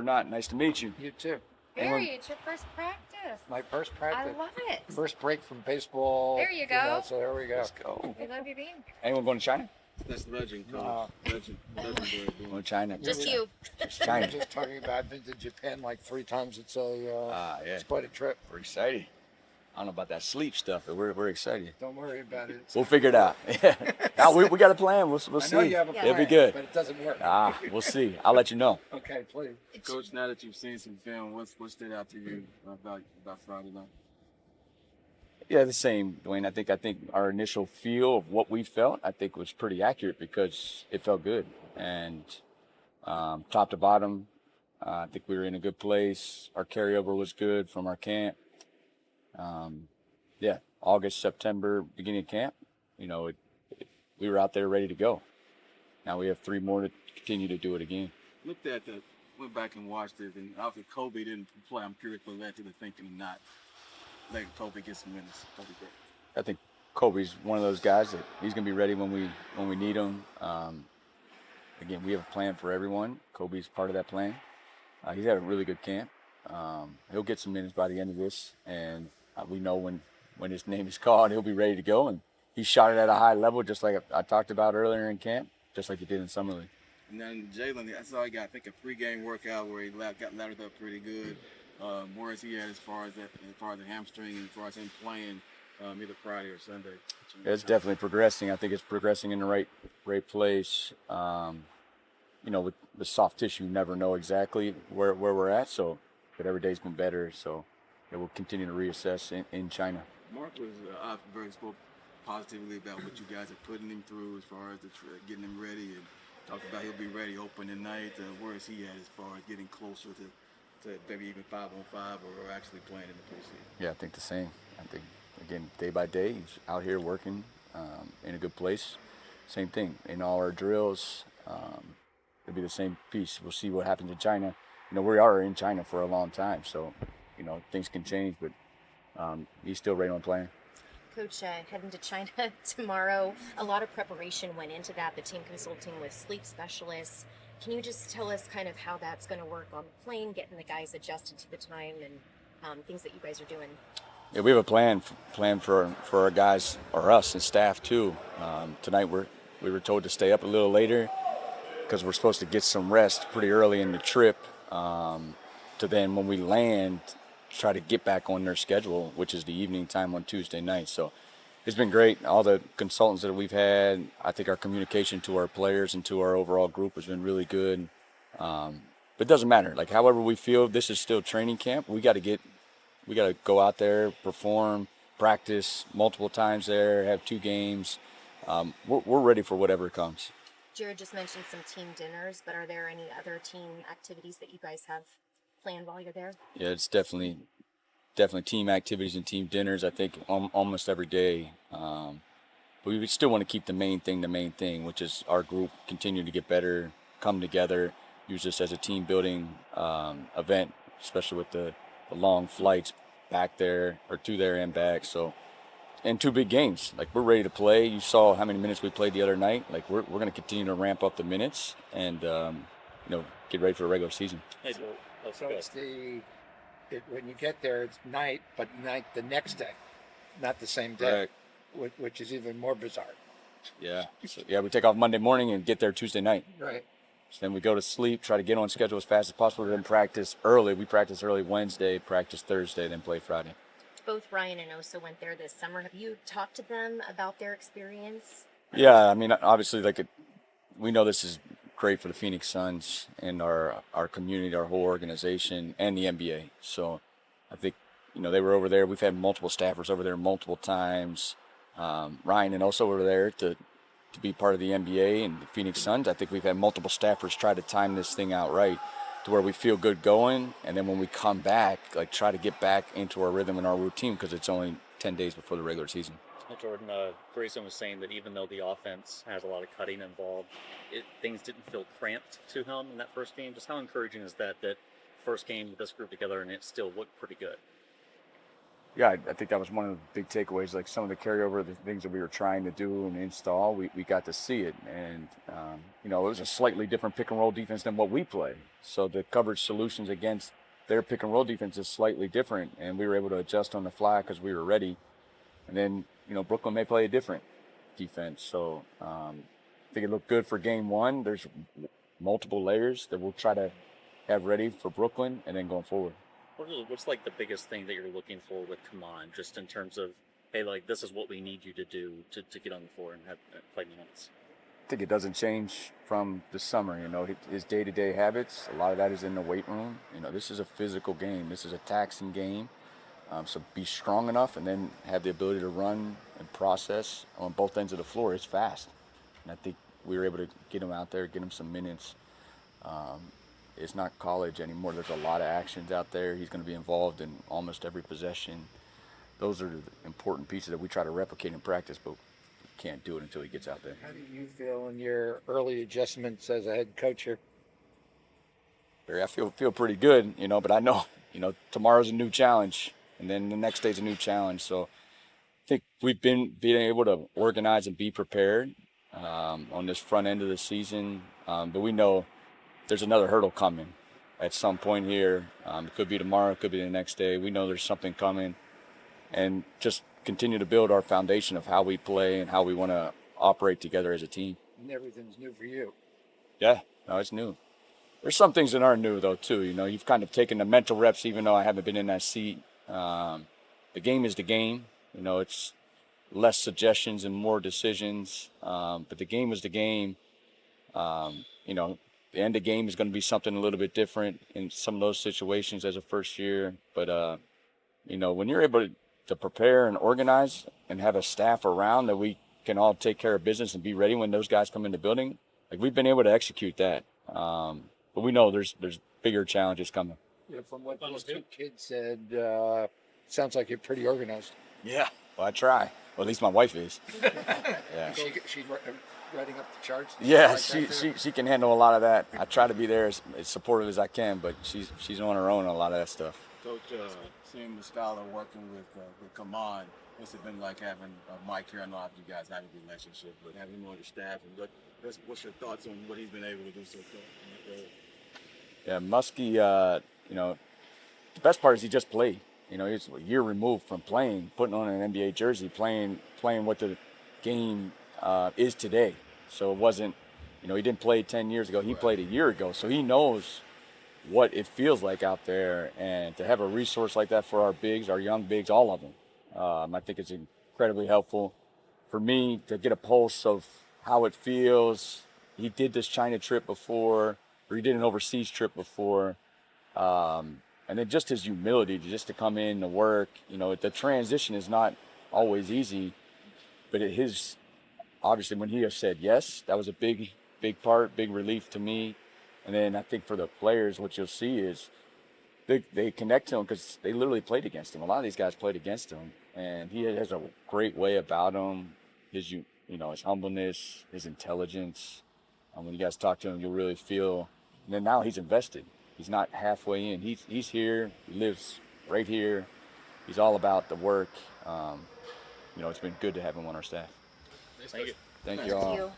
not. Nice to meet you. You too. Barry, it's your first practice. My first practice. I love it. First break from baseball. There you go. So there we go. Let's go. We love you being here. Anyone going to China? That's legend, Coach. Legendary. Going to China. Just you. Just We were China. just talking about, I've been to Japan like 3 times. It's Yeah. it's quite a trip. We're excited. I don't know about that sleep stuff, but we're excited. Don't worry about it. We'll figure it out. Yeah. Now we got a plan. We'll I see. know you have a plan, It'll be good. but it doesn't work. We'll see. I'll let you know. Okay, please. Coach, now that you've seen some film, what stood out to you about Friday night? Yeah, the same, Dwayne. I think our initial feel of what we felt, I think, was pretty accurate because it felt good. And top to bottom, I think we were in a good place. Our carryover was good from our camp. August, September, beginning of camp, we were out there ready to go. Now we have 3 more to continue to do it again. Went back and watched it, and obviously Kobe didn't play. I'm curious what led to the thinking of not letting Kobe get some minutes. Kobe great. I think Kobe's one of those guys that he's going to be ready when we need him. Again, we have a plan for everyone. Kobe's part of that plan. He's had a really good camp. He'll get some minutes by the end of this, and we know when his name is called, he'll be ready to go. And he shot it at a high level, just like I talked about earlier in camp, just like he did in Summer League. And then Jalen, I saw he got, I think, a pregame workout where he got lathered up pretty good. Where is he at as far as the hamstring and as far as him playing either Friday or Sunday? It's definitely progressing. I think it's progressing in the right place. With the soft tissue, you never know exactly where we're at. So, but every day's been better. So, we'll continue to reassess in China. Mark was very spoke positively about what you guys are putting him through as far as getting him ready, and talked about he'll be ready opening night. Where is he at as far as getting closer to maybe even 5-on-5 or actually playing in the preseason? Yeah, I think the same. I think, again, day by day, he's out here working in a good place. Same thing in all our drills. It'll be the same piece. We'll see what happens in China. We are in China for a long time, so things can change, but he's still right on playing. Coach, heading to China tomorrow. A lot of preparation went into that. The team consulting with sleep specialists. Can you just tell us kind of how that's going to work on the plane, getting the guys adjusted to the time and things that you guys are doing? Yeah, we have a plan for our guys, or us and staff too. Tonight we were told to stay up a little later because we're supposed to get some rest pretty early in the trip. To then when we land, try to get back on their schedule, which is the evening time on Tuesday night. So it's been great. All the consultants that we've had, I think our communication to our players and to our overall group has been really good. But it doesn't matter. Like, however we feel, this is still training camp. We got to go out there, perform, practice multiple times there, have 2 games. We're ready for whatever comes. Jared just mentioned some team dinners, but are there any other team activities that you guys have planned while you're there? Yeah, it's definitely team activities and team dinners, I think, almost every day. But we would still want to keep the main thing, which is our group continue to get better, come together, use this as a team building event, especially with the long flights back there or to there and back. So, and 2 big games. Like, we're ready to play. You saw how many minutes we played the other night. Like, we're going to continue to ramp up the minutes and get ready for the regular season. So it's when you get there, it's night, but night the next day, not the same day, which is even more bizarre. Yeah. So, we take off Monday morning and get there Tuesday night. Right. So then we go to sleep, try to get on schedule as fast as possible, then practice early. We practice early Wednesday, practice Thursday, then play Friday. Both Ryan and Osa went there this summer. Have you talked to them about their experience? Yeah, I mean, obviously, we know this is great for the Phoenix Suns and our community, our whole organization, and the NBA. So I think, they were over there. We've had multiple staffers over there multiple times. Ryan and Osa were there to be part of the NBA and the Phoenix Suns. I think we've had multiple staffers try to time this thing out right to where we feel good going, and then when we come back, try to get back into our rhythm and our routine because it's only 10 days before the regular season. Jordan, Grayson was saying that even though the offense has a lot of cutting involved, things didn't feel cramped to him in that first game. Just how encouraging is that first game with this group together and it still looked pretty good? Yeah, I think that was one of the big takeaways. Like some of the carryover, the things that we were trying to do and install, we got to see it. And, it was a slightly different pick and roll defense than what we play. So the coverage solutions against their pick and roll defense is slightly different. And we were able to adjust on the fly because we were ready. And then, Brooklyn may play a different defense. So I think it looked good for game one. There's multiple layers that we'll try to have ready for Brooklyn and then going forward. What's like the biggest thing that you're looking for with Kaman, just in terms of, hey, like this is what we need you to do to get on the floor and have play minutes? I think it doesn't change from the summer. His day-to-day habits, a lot of that is in the weight room. This is a physical game. This is a taxing game. So be strong enough and then have the ability to run and process on both ends of the floor. It's fast. And I think we were able to get him out there, get him some minutes. It's not college anymore. There's a lot of actions out there. He's going to be involved in almost every possession. Those are the important pieces that we try to replicate in practice, but we can't do it until he gets out there. How do you feel in your early adjustments as a head coach here? Barry, I feel pretty good, but I know, tomorrow's a new challenge, and then the next day's a new challenge. So I think we've been being able to organize and be prepared on this front end of the season, but we know there's another hurdle coming at some point here. It could be tomorrow, it could be the next day. We know there's something coming, and just continue to build our foundation of how we play and how we want to operate together as a team. And everything's new for you. Yeah, no, it's new. There's some things that aren't new though too. You've kind of taken the mental reps, even though I haven't been in that seat. The game is the game. It's less suggestions and more decisions. But the game is the game. The end of game is going to be something a little bit different in some of those situations as a first year. But, when you're able to prepare and organize and have a staff around that we can all take care of business and be ready when those guys come in the building, like we've been able to execute that. But we know there's bigger challenges coming. Yeah, from what those two kids said, sounds like you're pretty organized. Yeah. Well, I try. Well, at least my wife is. Yeah. She's writing up the charts. Yeah, Like she can handle a lot of that. I try to be there as supportive as I can, but she's on her own on a lot of that stuff. Coach, seeing the style of working with Kaman, what's it been like having Mike here? I know you guys have a relationship, but having him on the staff, and what's your thoughts on what he's been able to do so far? Yeah, Muskie, the best part is he just played. He's a year removed from playing, putting on an NBA jersey, playing what the game is today. So it wasn't, he didn't play 10 years ago. He played a year ago. So he knows what it feels like out there. And to have a resource like that for our bigs, our young bigs, all of them, I think it's incredibly helpful for me to get a pulse of how it feels. He did this China trip before, or he did an overseas trip before. And then just his humility just to come in to work. The transition is not always easy, but obviously when he has said yes, that was a big part, big relief to me. And then I think for the players, what you'll see is they connect to him because they literally played against him. A lot of these guys played against him, and he has a great way about him. His humbleness, his intelligence. When you guys talk to him, you'll really feel. And then now he's invested. He's not halfway in. He's here. He lives right here. He's all about the work. It's been good to have him on our staff. Thank you. Thank you all. Thank you.